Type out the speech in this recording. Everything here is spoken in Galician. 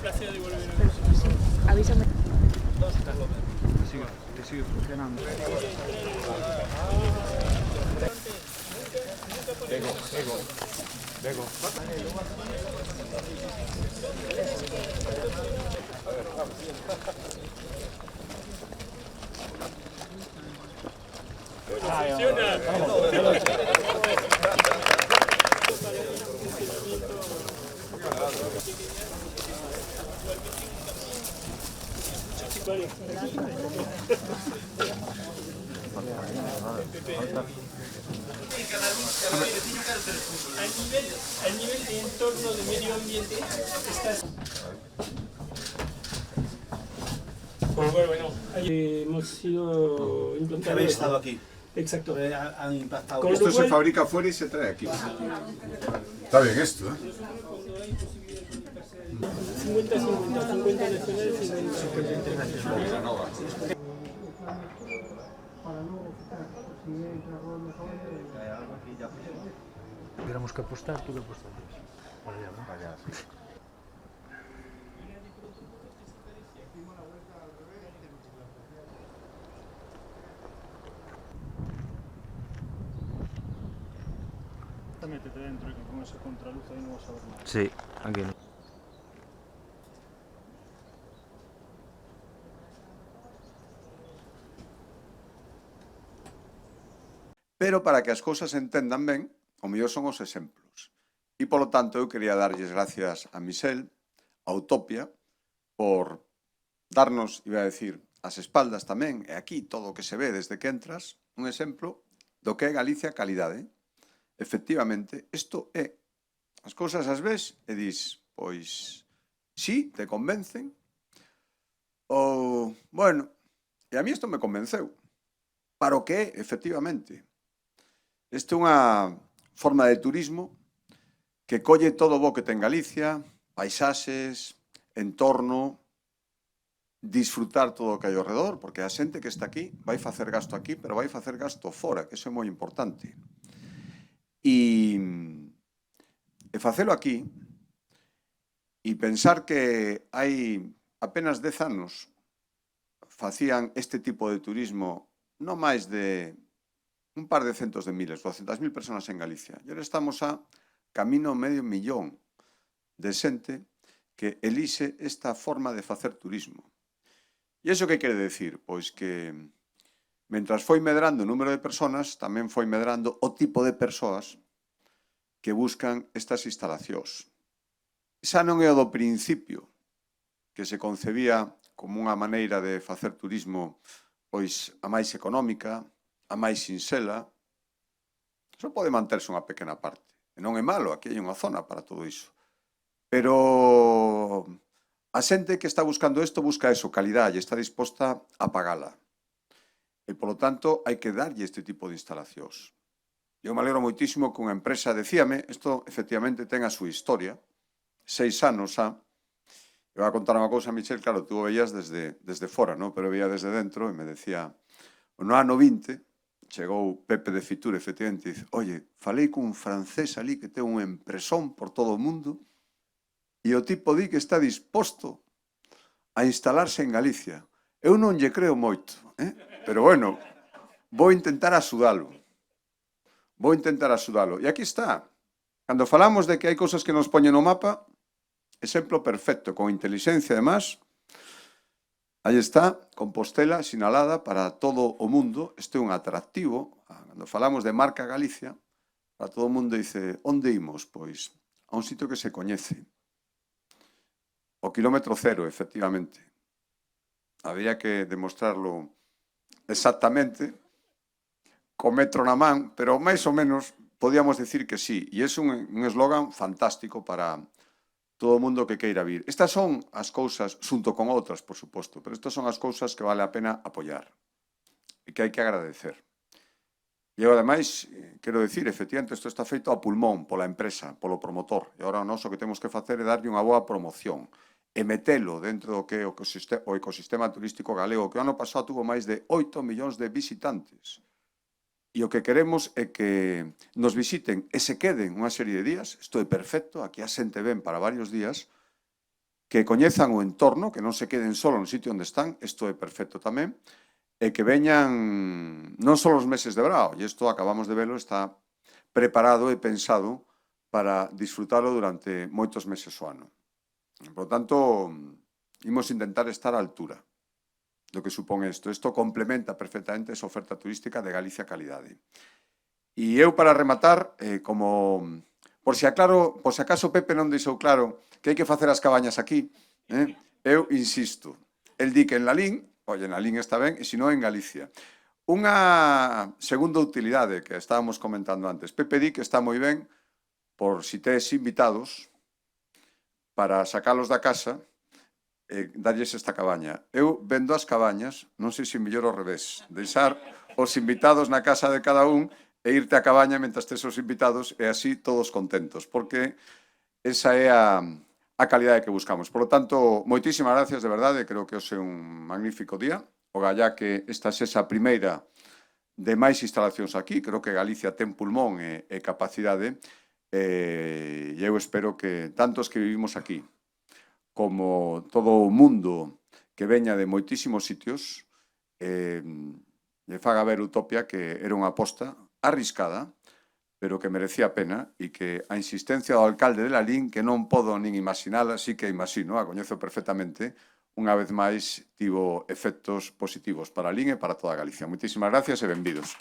placer de volver a ver. Sí, avísame. Que sigue funcionando. Vengo. Al nivel de entorno de medio ambiente estás... Pues bueno, hemos sido implantados... Habéis estado aquí. Exacto. Han impactado. Con Esto lo se cual- fabrica afuera y se trae aquí. Está bien esto, ¿eh? 50-50, 50 nacionales y 50 internacionales. Tuviéramos que apostar, tú que apostarías. Para allá, ¿no? Para allá, sí. Métete dentro y que con esa contraluz ahí no vas a ver nada. Sí, aquí no. Pero para que as cousas se entendan ben, o mellor son os exemplos. E, polo tanto, eu quería darlles gracias a Michel, a Utopia, por darnos, iba a decir, as espaldas tamén, e aquí todo o que se ve desde que entras, un exemplo do que é Galicia calidade. Efectivamente, isto é, as cousas as ves e dis, pois, sí, te convencen, ou, bueno, e a mí isto me convenceu. Para o que é, efectivamente. Isto é unha forma de turismo que colle todo o bo que ten Galicia, paisaxes, entorno, disfrutar todo o que hai ao redor, porque a xente que está aquí vai facer gasto aquí, pero vai facer gasto fora, que iso é moi importante. E facelo aquí, e pensar que hai apenas 10 anos facían este tipo de turismo non máis de un par de centos de miles, 200.000 personas en Galicia. E ahora estamos a camino medio millón de xente que elixe esta forma de facer turismo. E iso que quere decir? Pois que, mentras foi medrando o número de personas, tamén foi medrando o tipo de persoas que buscan estas instalacións. Xa non é o do principio, que se concebía como unha maneira de facer turismo pois a máis económica, a máis sinxela. Iso pode manterse unha pequena parte. E non é malo, aquí hai unha zona para todo iso. Pero a xente que está buscando isto busca eso, calidad, e está disposta a pagala. E, polo tanto, hai que darlle este tipo de instalacións. Eu me alegro moitísimo que unha empresa, decíame, isto efectivamente ten a súa historia, 6 anos xa. Eu vou a contar unha cousa, Michel, claro, tú o veías desde fora, ¿no? Pero veía desde dentro e me decía, no ano 20, chegou Pepe de Fitur, efectivamente, e dice, oye, falei cun francés ali que ten un empresón por todo o mundo e o tipo di que está disposto a instalarse en Galicia. Eu non lle creo moito, pero bueno, vou intentar axudalo. E aquí está. Cando falamos de que hai cousas que nos poñen no mapa, exemplo perfecto, con inteligencia, además, aí está, Compostela sinalada para todo o mundo. Este é un atractivo. Cando falamos de marca Galicia, para todo o mundo dice, onde imos? Pois a un sitio que se coñece. O kilómetro cero, efectivamente. Habría que demostrarlo exactamente, co metro na man, pero máis ou menos podíamos decir que sí. E é un eslogan fantástico para todo o mundo que queira vir. Estas son as cousas, xunto con outras, por suposto, pero estas son as cousas que vale a pena apoiar e que hai que agradecer. E eu, ademais, quero decir, efectivamente, isto está feito a pulmón pola empresa, polo promotor. E agora nós o que temos que facer é darlle unha boa promoción e metelo dentro do que é o ecosistema turístico galego, que o ano pasado tuvo máis de 8 millóns de visitantes. E o que queremos é que nos visiten e se queden unha serie de días, isto é perfecto, aquí a xente ven para varios días, que coñezan o entorno, que non se queden solo no sitio onde están, isto é perfecto tamén, e que veñan non só os meses de verao, e isto acabamos de velo, está preparado e pensado para disfrutalo durante moitos meses o ano. Por lo tanto, imos intentar estar á altura do que supón isto. Isto complementa perfectamente esa oferta turística de Galicia calidade. E eu, para rematar, como... Por si acaso Pepe non deixou claro que hai que facer as cabañas aquí, eu insisto. El di que en Lalín, en Lalín está ben, e se non en Galicia. Unha segunda utilidade que estábamos comentando antes. Pepe di que está moi ben por si tes invitados para sacalos da casa e darlles esta cabaña. Eu vendo as cabañas, non sei se mellor ao revés, deixar os invitados na casa de cada un e irte á cabaña mentre tes os invitados e así todos contentos, porque esa é a calidade que buscamos. Por lo tanto, moitísimas gracias, de verdade, creo que hoxe é un magnífico día. Ogallá que esta sexa a primeira de máis instalacións aquí, creo que Galicia ten pulmón e capacidade, e eu espero que tantos que vivimos aquí como todo o mundo que veña de moitísimos sitios lle faga ver Utopia que era unha aposta arriscada, pero que merecía a pena e que a insistencia do alcalde de Lalín, que non podo nin imaginala, así que imagino, a coñezo perfectamente, unha vez máis tivo efectos positivos para Lalín e para toda Galicia. Moitísimas gracias e benvidos.